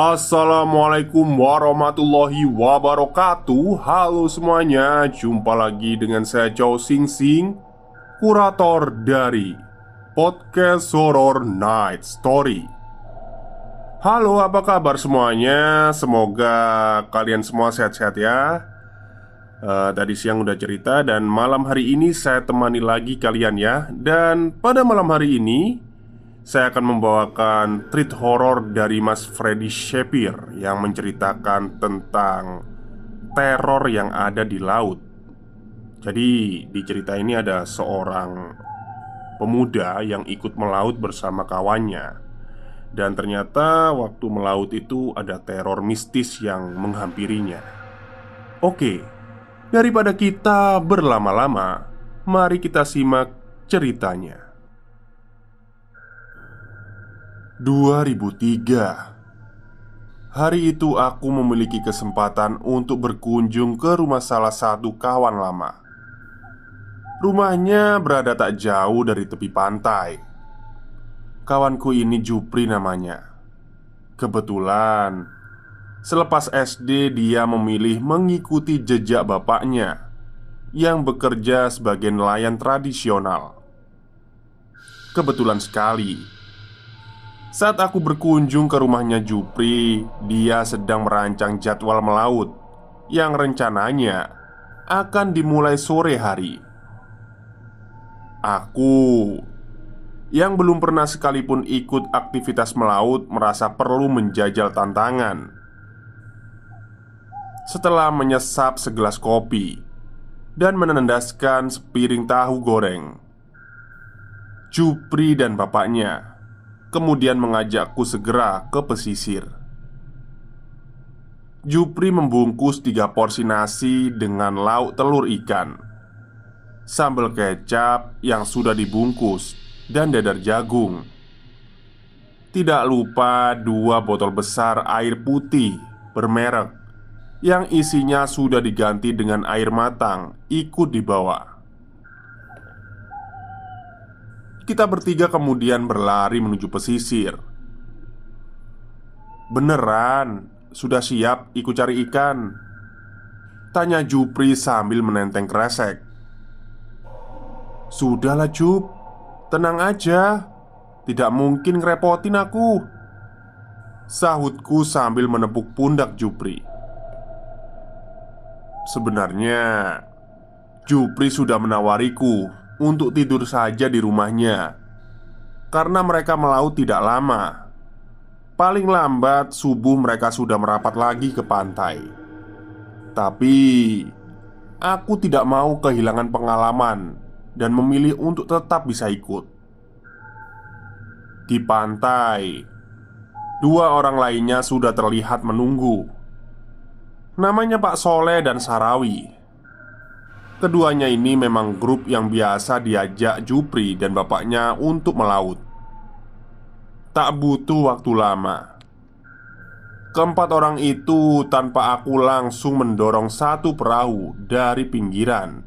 Assalamualaikum warahmatullahi wabarakatuh. Halo semuanya, jumpa lagi dengan saya Chow Sing Sing, kurator dari podcast Horror Night Story. Halo, apa kabar semuanya? Semoga kalian semua sehat-sehat ya. Tadi siang udah cerita dan malam hari ini saya temani lagi kalian ya. Dan pada malam hari ini saya akan membawakan treat horor dari Mas Freddy Shapir yang menceritakan tentang teror yang ada di laut. Jadi di cerita ini ada seorang pemuda yang ikut melaut bersama kawannya. Dan ternyata waktu melaut itu ada teror mistis yang menghampirinya. Oke, daripada kita berlama-lama, mari kita simak ceritanya. 2003. Hari itu aku memiliki kesempatan untuk berkunjung ke rumah salah satu kawan lama. Rumahnya berada tak jauh dari tepi pantai. Kawanku ini Jupri namanya. Kebetulan selepas SD dia memilih mengikuti jejak bapaknya yang bekerja sebagai nelayan tradisional. Kebetulan sekali, saat aku berkunjung ke rumahnya Jupri, dia sedang merancang jadwal melaut yang rencananya akan dimulai sore hari. Aku yang belum pernah sekalipun ikut aktivitas melaut merasa perlu menjajal tantangan. Setelah menyesap segelas kopi dan menendaskan sepiring tahu goreng, Jupri dan bapaknya kemudian mengajakku segera ke pesisir. Jupri membungkus 3 porsi nasi dengan lauk telur ikan, sambal kecap yang sudah dibungkus, dan dadar jagung. Tidak lupa 2 botol besar air putih bermerek yang isinya sudah diganti dengan air matang ikut dibawa. Kita bertiga kemudian berlari menuju pesisir. "Beneran? Sudah siap ikut cari ikan?" tanya Jupri sambil menenteng kresek. "Sudahlah Jup, tenang aja. Tidak mungkin ngerepotin aku," sahutku sambil menepuk pundak Jupri. Sebenarnya Jupri sudah menawariku untuk tidur saja di rumahnya karena mereka melaut tidak lama. Paling lambat subuh mereka sudah merapat lagi ke pantai. Tapi aku tidak mau kehilangan pengalaman dan memilih untuk tetap bisa ikut. Di pantai, 2 orang lainnya sudah terlihat menunggu. Namanya Pak Soleh dan Sarawi. Keduanya ini memang grup yang biasa diajak Jupri dan bapaknya untuk melaut. Tak butuh waktu lama, keempat orang itu tanpa aku langsung mendorong satu perahu dari pinggiran.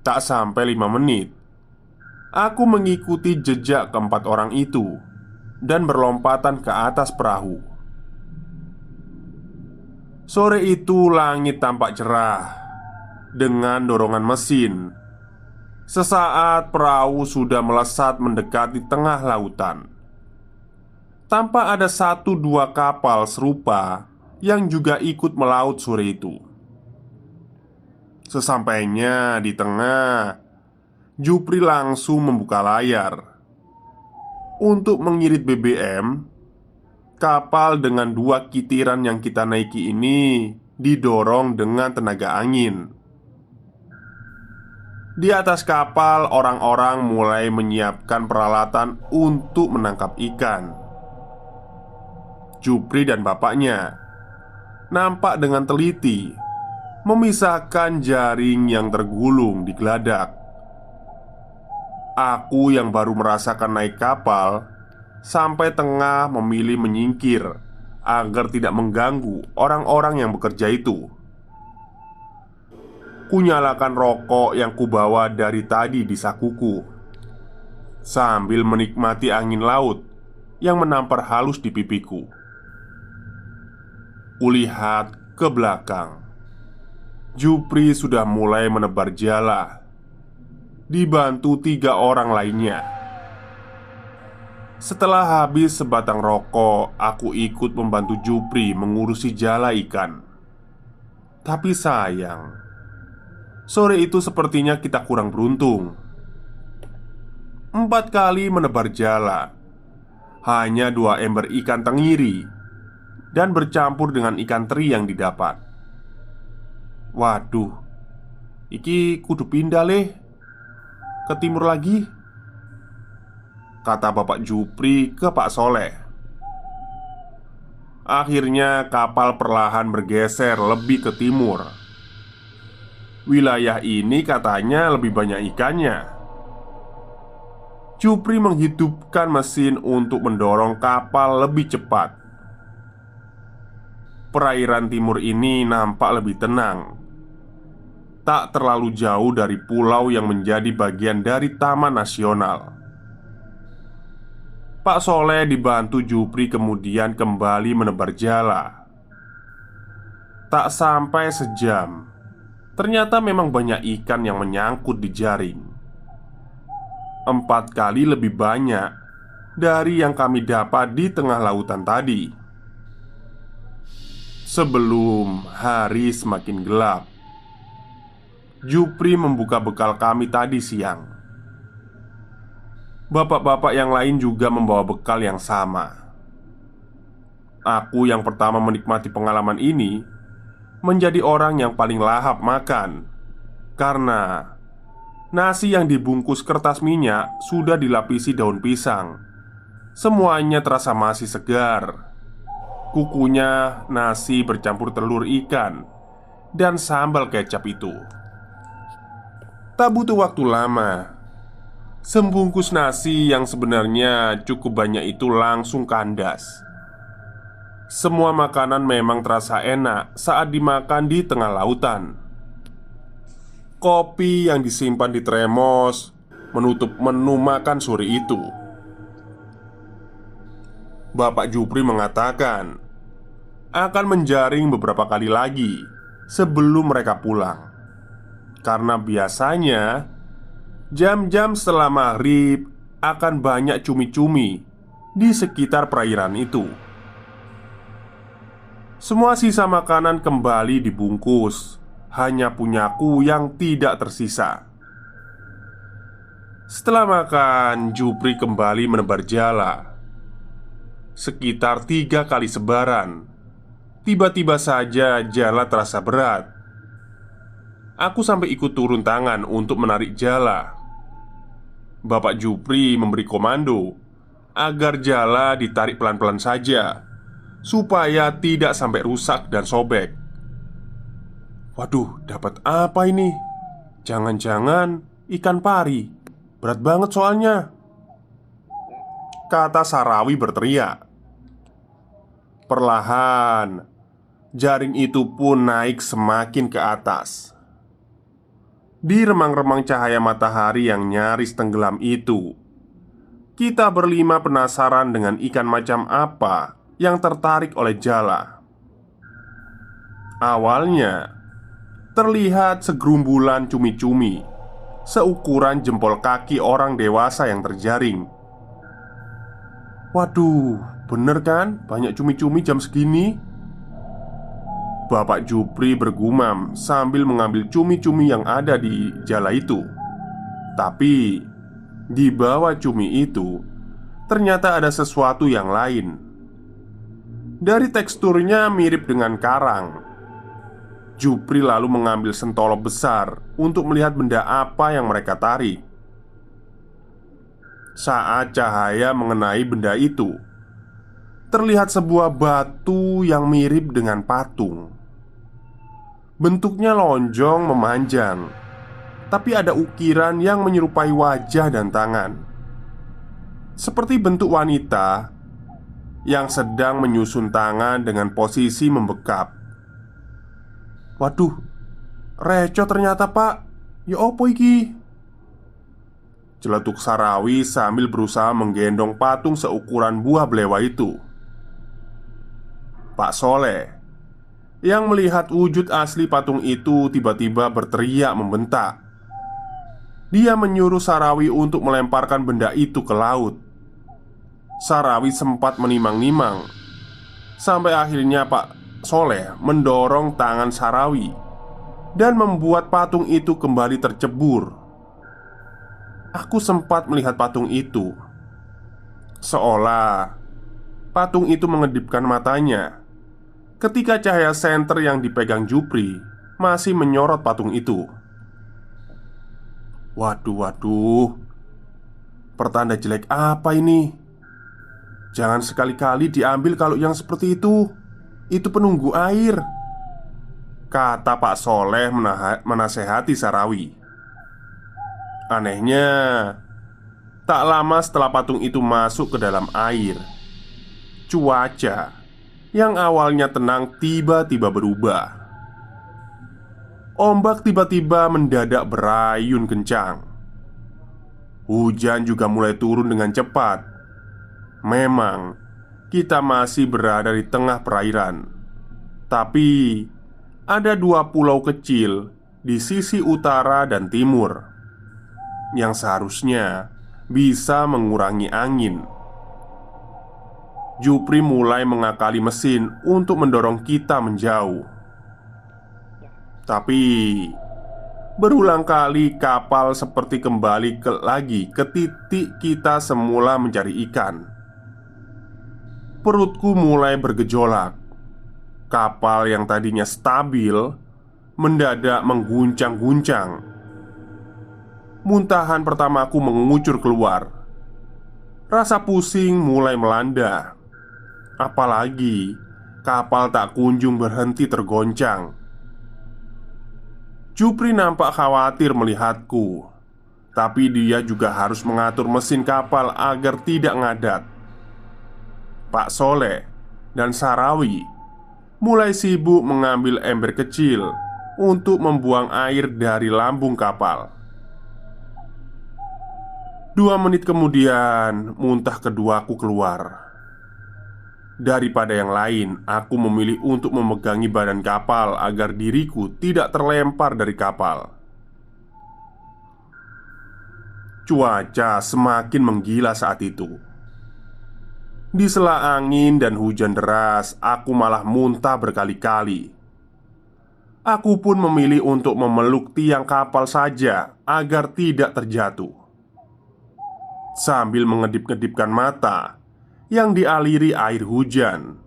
Tak sampai 5 menit, aku mengikuti jejak keempat orang itu dan berlompatan ke atas perahu. Sore itu langit tampak cerah dengan dorongan mesin. Sesaat perahu sudah melesat mendekati tengah lautan. Tampak ada 1-2 kapal serupa yang juga ikut melaut sore itu. Sesampainya di tengah, Jupri langsung membuka layar. Untuk mengirit BBM, kapal dengan 2 kitiran yang kita naiki ini didorong dengan tenaga angin. Di atas kapal, orang-orang mulai menyiapkan peralatan untuk menangkap ikan. Jupri dan bapaknya nampak dengan teliti memisahkan jaring yang tergulung di geladak. Aku yang baru merasakan naik kapal sampai tengah memilih menyingkir agar tidak mengganggu orang-orang yang bekerja itu. Kunyalakan rokok yang kubawa dari tadi di sakuku sambil menikmati angin laut yang menampar halus di pipiku. Kulihat ke belakang. Jupri sudah mulai menebar jala, dibantu 3 orang lainnya. Setelah habis sebatang rokok, aku ikut membantu Jupri mengurusi jala ikan. Tapi sayang, sore itu sepertinya kita kurang beruntung. 4 kali menebar jala, hanya 2 ember ikan tenggiri dan bercampur dengan ikan teri yang didapat. Waduh, iki kudu pindah leh ke timur lagi, kata Bapak Jupri ke Pak Soleh. Akhirnya kapal perlahan bergeser lebih ke timur. Wilayah ini katanya lebih banyak ikannya. Jupri menghidupkan mesin untuk mendorong kapal lebih cepat. Perairan timur ini nampak lebih tenang, tak terlalu jauh dari pulau yang menjadi bagian dari Taman Nasional. Pak Soleh dibantu Jupri kemudian kembali menebar jala. Tak sampai sejam, ternyata memang banyak ikan yang menyangkut di jaring. 4 kali lebih banyak dari yang kami dapat di tengah lautan tadi. Sebelum hari semakin gelap, Jupri membuka bekal kami tadi siang. Bapak-bapak yang lain juga membawa bekal yang sama. Aku yang pertama menikmati pengalaman ini menjadi orang yang paling lahap makan, karena nasi yang dibungkus kertas minyak sudah dilapisi daun pisang. Semuanya terasa masih segar. Kukunya nasi bercampur telur ikan dan sambal kecap itu. Tak butuh waktu lama, sebungkus nasi yang sebenarnya cukup banyak itu langsung kandas. Semua makanan memang terasa enak saat dimakan di tengah lautan. Kopi yang disimpan di termos menutup menu makan sore itu. Bapak Jupri mengatakan akan menjaring beberapa kali lagi sebelum mereka pulang, karena biasanya jam-jam setelah maghrib akan banyak cumi-cumi di sekitar perairan itu. Semua sisa makanan kembali dibungkus. Hanya punyaku yang tidak tersisa. Setelah makan, Jupri kembali menebar jala. Sekitar 3 kali sebaran. Tiba-tiba saja jala terasa berat. Aku sampai ikut turun tangan untuk menarik jala. Bapak Jupri memberi komando agar jala ditarik pelan-pelan saja, supaya tidak sampai rusak dan sobek. Waduh, dapat apa ini? Jangan-jangan ikan pari. Berat banget soalnya, kata Sarawi berteriak. Perlahan, jaring itu pun naik semakin ke atas. Di remang-remang cahaya matahari yang nyaris tenggelam itu, kita berlima penasaran dengan ikan macam apa yang tertarik oleh jala. Awalnya terlihat segerumbulan cumi-cumi seukuran jempol kaki orang dewasa yang terjaring. Waduh, bener kan? Banyak cumi-cumi jam segini. Bapak Jupri bergumam sambil mengambil cumi-cumi yang ada di jala itu. Tapi di bawah cumi itu ternyata ada sesuatu yang lain. Dari teksturnya mirip dengan karang. Jupri lalu mengambil sentolop besar untuk melihat benda apa yang mereka tarik. Saat cahaya mengenai benda itu, terlihat sebuah batu yang mirip dengan patung. Bentuknya lonjong memanjang, tapi ada ukiran yang menyerupai wajah dan tangan, seperti bentuk wanita yang sedang menyusun tangan dengan posisi membekap. Waduh, reco ternyata pak. Ya opo iki? Celetuk Sarawi sambil berusaha menggendong patung seukuran buah belewa itu. Pak Soleh yang melihat wujud asli patung itu tiba-tiba berteriak membentak. Dia menyuruh Sarawi untuk melemparkan benda itu ke laut. Sarawi sempat menimang-nimang, sampai akhirnya Pak Soleh mendorong tangan Sarawi dan membuat patung itu kembali tercebur. Aku sempat melihat patung itu, seolah patung itu mengedipkan matanya ketika cahaya senter yang dipegang Jupri masih menyorot patung itu. Waduh, waduh, pertanda jelek apa ini? Jangan sekali-kali diambil kalau yang seperti itu. Itu penunggu air, kata Pak Soleh menasehati Sarawi. Anehnya, tak lama setelah patung itu masuk ke dalam air, cuaca yang awalnya tenang tiba-tiba berubah. Ombak tiba-tiba mendadak berayun kencang. Hujan juga mulai turun dengan cepat. Memang kita masih berada di tengah perairan, tapi ada dua pulau kecil di sisi utara dan timur yang seharusnya bisa mengurangi angin. Jupri mulai mengakali mesin untuk mendorong kita menjauh. Tapi berulang kali kapal seperti kembali lagi ke titik kita semula mencari ikan. Perutku mulai bergejolak. Kapal yang tadinya stabil mendadak mengguncang-guncang. Muntahan pertamaku mengucur keluar. Rasa pusing mulai melanda. Apalagi kapal tak kunjung berhenti tergoncang. Jupri nampak khawatir melihatku, tapi dia juga harus mengatur mesin kapal agar tidak ngadat. Pak Soleh dan Sarawi mulai sibuk mengambil ember kecil untuk membuang air dari lambung kapal. 2 menit kemudian, muntah keduaku keluar. Daripada yang lain, aku memilih untuk memegangi badan kapal agar diriku tidak terlempar dari kapal. Cuaca semakin menggila saat itu. Di sela angin dan hujan deras, aku malah muntah berkali-kali. Aku pun memilih untuk memeluk tiang kapal saja agar tidak terjatuh. Sambil mengedip-ngedipkan mata yang dialiri air hujan,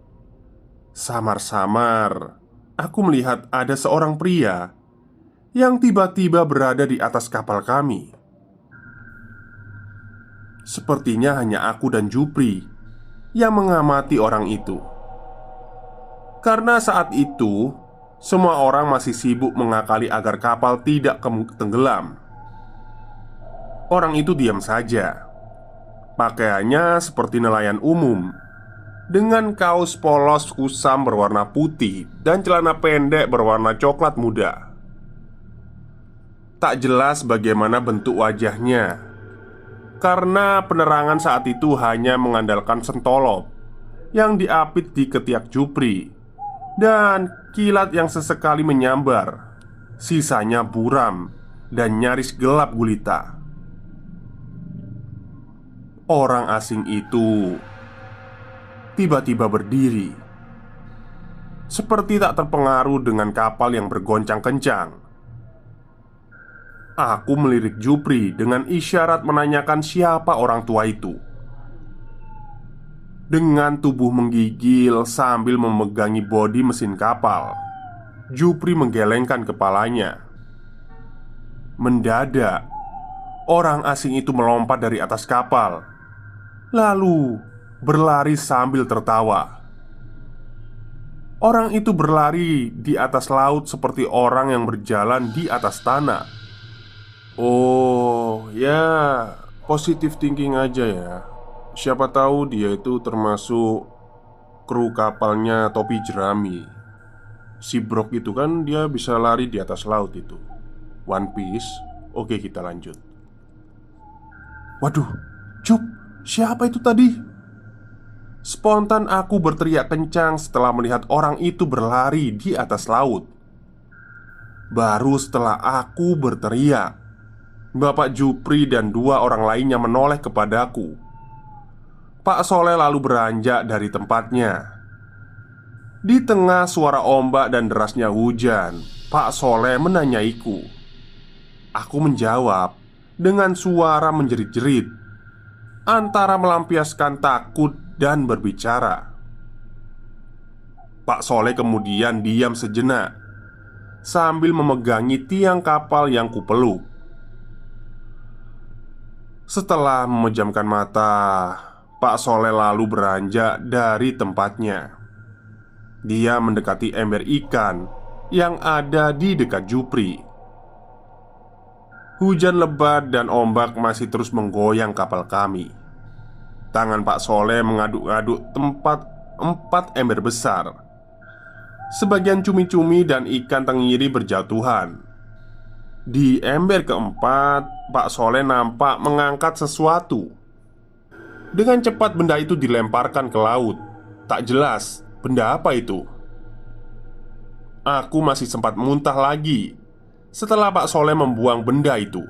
samar-samar aku melihat ada seorang pria yang tiba-tiba berada di atas kapal kami. Sepertinya hanya aku dan Jupri yang mengamati orang itu, karena saat itu semua orang masih sibuk mengakali agar kapal tidak tenggelam. Orang itu diam saja. Pakaiannya seperti nelayan umum, dengan kaos polos kusam berwarna putih dan celana pendek berwarna coklat muda. Tak jelas bagaimana bentuk wajahnya, karena penerangan saat itu hanya mengandalkan sentolop yang diapit di ketiak Jupri dan kilat yang sesekali menyambar. Sisanya buram dan nyaris gelap gulita. Orang asing itu tiba-tiba berdiri, seperti tak terpengaruh dengan kapal yang bergoncang kencang. Aku melirik Jupri dengan isyarat menanyakan siapa orang tua itu. Dengan tubuh menggigil sambil memegangi bodi mesin kapal, Jupri menggelengkan kepalanya. Mendadak, orang asing itu melompat dari atas kapal, lalu berlari sambil tertawa. Orang itu berlari di atas laut seperti orang yang berjalan di atas tanah. Oh ya, positive thinking aja ya. Siapa tahu dia itu termasuk kru kapalnya Topi Jerami. Si Brok itu kan dia bisa lari di atas laut itu. One Piece. Oke, kita lanjut. Waduh, Cup, siapa itu tadi? Spontan aku berteriak kencang setelah melihat orang itu berlari di atas laut. Baru setelah aku berteriak, Bapak Jupri dan dua orang lainnya menoleh kepadaku. Pak Soleh lalu beranjak dari tempatnya. Di tengah suara ombak dan derasnya hujan, Pak Soleh menanyaiku. Aku menjawab dengan suara menjerit-jerit, antara melampiaskan takut dan berbicara. Pak Soleh kemudian diam sejenak sambil memegangi tiang kapal yang kupeluk. Setelah memejamkan mata, Pak Soleh lalu beranjak dari tempatnya. Dia mendekati ember ikan yang ada di dekat Jupri. Hujan lebat dan ombak masih terus menggoyang kapal kami. Tangan Pak Soleh mengaduk-aduk empat ember besar. Sebagian cumi-cumi dan ikan tenggiri berjatuhan. Di ember keempat, Pak Soleh nampak mengangkat sesuatu. Dengan cepat benda itu dilemparkan ke laut. Tak jelas benda apa itu. Aku masih sempat muntah lagi setelah Pak Soleh membuang benda itu.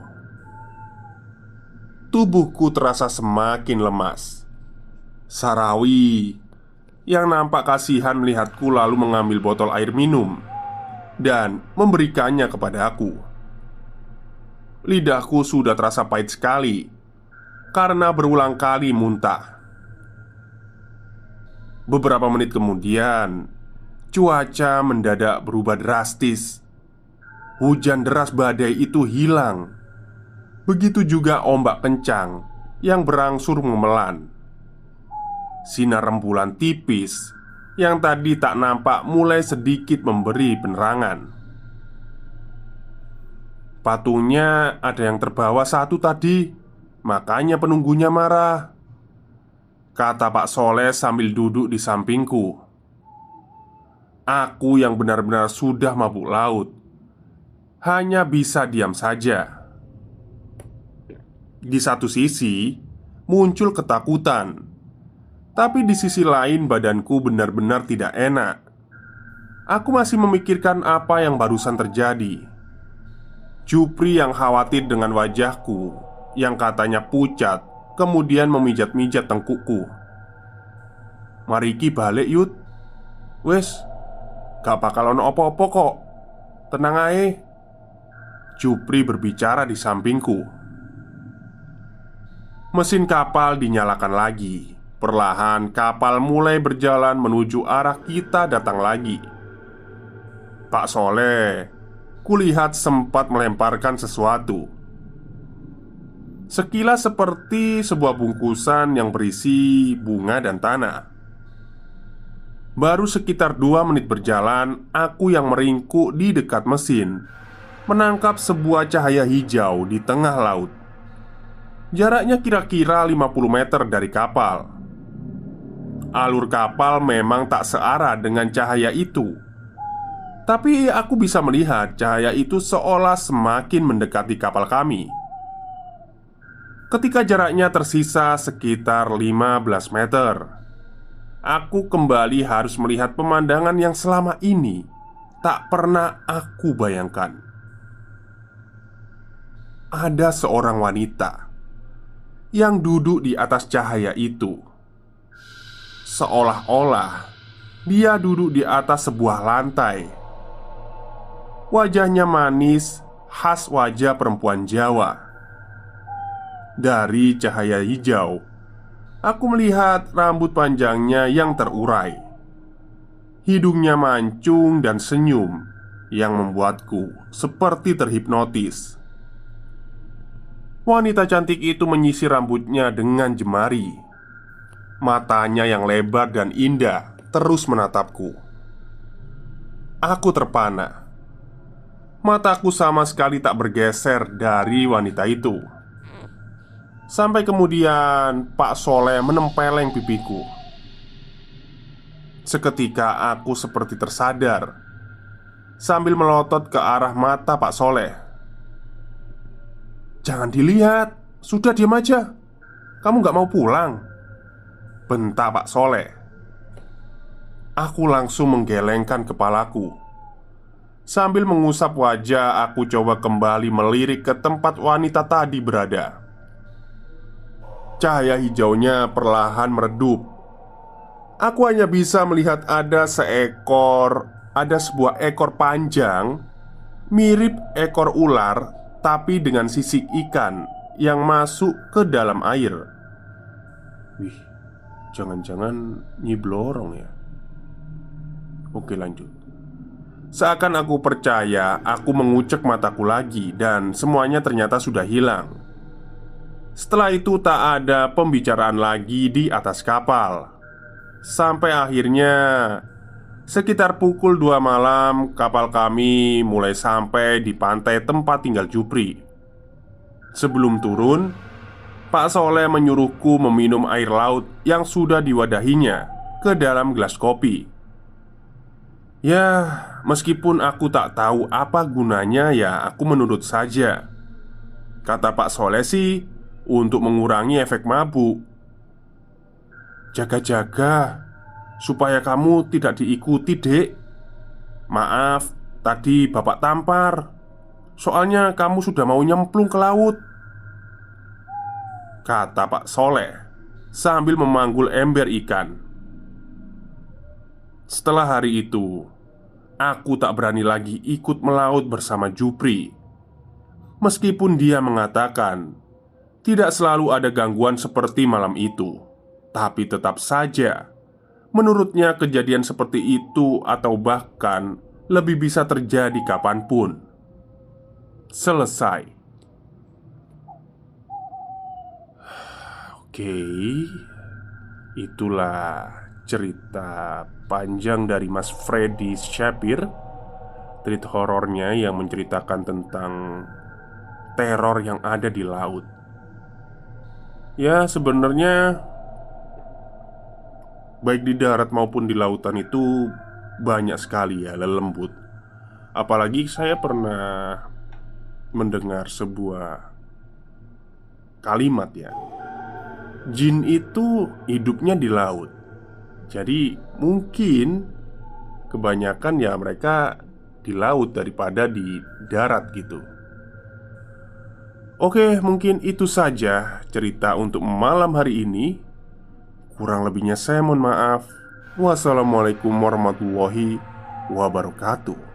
Tubuhku terasa semakin lemas. Sarawi yang nampak kasihan melihatku lalu mengambil botol air minum dan memberikannya kepada aku. Lidahku sudah terasa pahit sekali karena berulang kali muntah. Beberapa menit kemudian, cuaca mendadak berubah drastis. Hujan deras badai itu hilang. Begitu juga ombak kencang yang berangsur memelan. Sinar rembulan tipis yang tadi tak nampak mulai sedikit memberi penerangan. Patungnya ada yang terbawa satu tadi, makanya penunggunya marah, kata Pak Soleh sambil duduk di sampingku. Aku yang benar-benar sudah mabuk laut hanya bisa diam saja. Di satu sisi muncul ketakutan, tapi di sisi lain badanku benar-benar tidak enak. Aku masih memikirkan apa yang barusan terjadi. Jupri yang khawatir dengan wajahku yang katanya pucat, kemudian memijat-mijat tengkukku. "Mariki balik yut. Wes, gak bakal ono opo-opo kok. Tenang ae." Jupri berbicara di sampingku. Mesin kapal dinyalakan lagi. Perlahan kapal mulai berjalan menuju arah kita datang lagi. Pak Soleh, kulihat sempat melemparkan sesuatu. Sekilas seperti sebuah bungkusan yang berisi bunga dan tanah. Baru sekitar 2 menit berjalan, aku yang meringkuk di dekat mesin menangkap sebuah cahaya hijau di tengah laut. Jaraknya kira-kira 50 meter dari kapal. Alur kapal memang tak searah dengan cahaya itu, tapi aku bisa melihat cahaya itu seolah semakin mendekati kapal kami. Ketika jaraknya tersisa sekitar 15 meter, aku kembali harus melihat pemandangan yang selama ini tak pernah aku bayangkan. Ada seorang wanita yang duduk di atas cahaya itu. Seolah-olah dia duduk di atas sebuah lantai. Wajahnya manis, khas wajah perempuan Jawa. Dari cahaya hijau, aku melihat rambut panjangnya yang terurai. Hidungnya mancung dan senyum yang membuatku seperti terhipnotis. Wanita cantik itu menyisir rambutnya dengan jemari. Matanya yang lebar dan indah terus menatapku. Aku terpana. Mataku sama sekali tak bergeser dari wanita itu. Sampai kemudian Pak Soleh menempeleng pipiku. Seketika aku seperti tersadar sambil melotot ke arah mata Pak Soleh. "Jangan dilihat, sudah diam aja. Kamu gak mau pulang?" bentak Pak Soleh. Aku langsung menggelengkan kepalaku. Sambil mengusap wajah, aku coba kembali melirik ke tempat wanita tadi berada. Cahaya hijaunya perlahan meredup. Aku hanya bisa melihat ada sebuah ekor panjang, mirip ekor ular, tapi dengan sisik ikan yang masuk ke dalam air. Wih, jangan-jangan Nyi Blorong ya? Oke, lanjut. Seakan aku percaya, aku mengucek mataku lagi dan semuanya ternyata sudah hilang. Setelah itu tak ada pembicaraan lagi di atas kapal. Sampai akhirnya sekitar pukul 2 malam kapal kami mulai sampai di pantai tempat tinggal Jupri. Sebelum turun, Pak Soleh menyuruhku meminum air laut yang sudah diwadahinya ke dalam gelas kopi. Ya, meskipun aku tak tahu apa gunanya, ya aku menurut saja. Kata Pak Soleh sih, untuk mengurangi efek mabuk. Jaga-jaga supaya kamu tidak diikuti, Dek. Maaf, tadi Bapak tampar. Soalnya kamu sudah mau nyemplung ke laut, kata Pak Soleh sambil memanggul ember ikan. Setelah hari itu, aku tak berani lagi ikut melaut bersama Jupri. Meskipun dia mengatakan tidak selalu ada gangguan seperti malam itu, tapi tetap saja menurutnya kejadian seperti itu atau bahkan lebih bisa terjadi kapanpun. Selesai. Oke, itulah cerita panjang dari Mas Freddy Shapir, treat horornya yang menceritakan tentang teror yang ada di laut. Ya, sebenarnya baik di darat maupun di lautan itu banyak sekali ya lelembut. Apalagi saya pernah mendengar sebuah kalimat ya, jin itu hidupnya di laut. Jadi mungkin kebanyakan ya mereka di laut daripada di darat gitu. Oke, mungkin itu saja cerita untuk malam hari ini. Kurang lebihnya saya mohon maaf. Wassalamualaikum warahmatullahi wabarakatuh.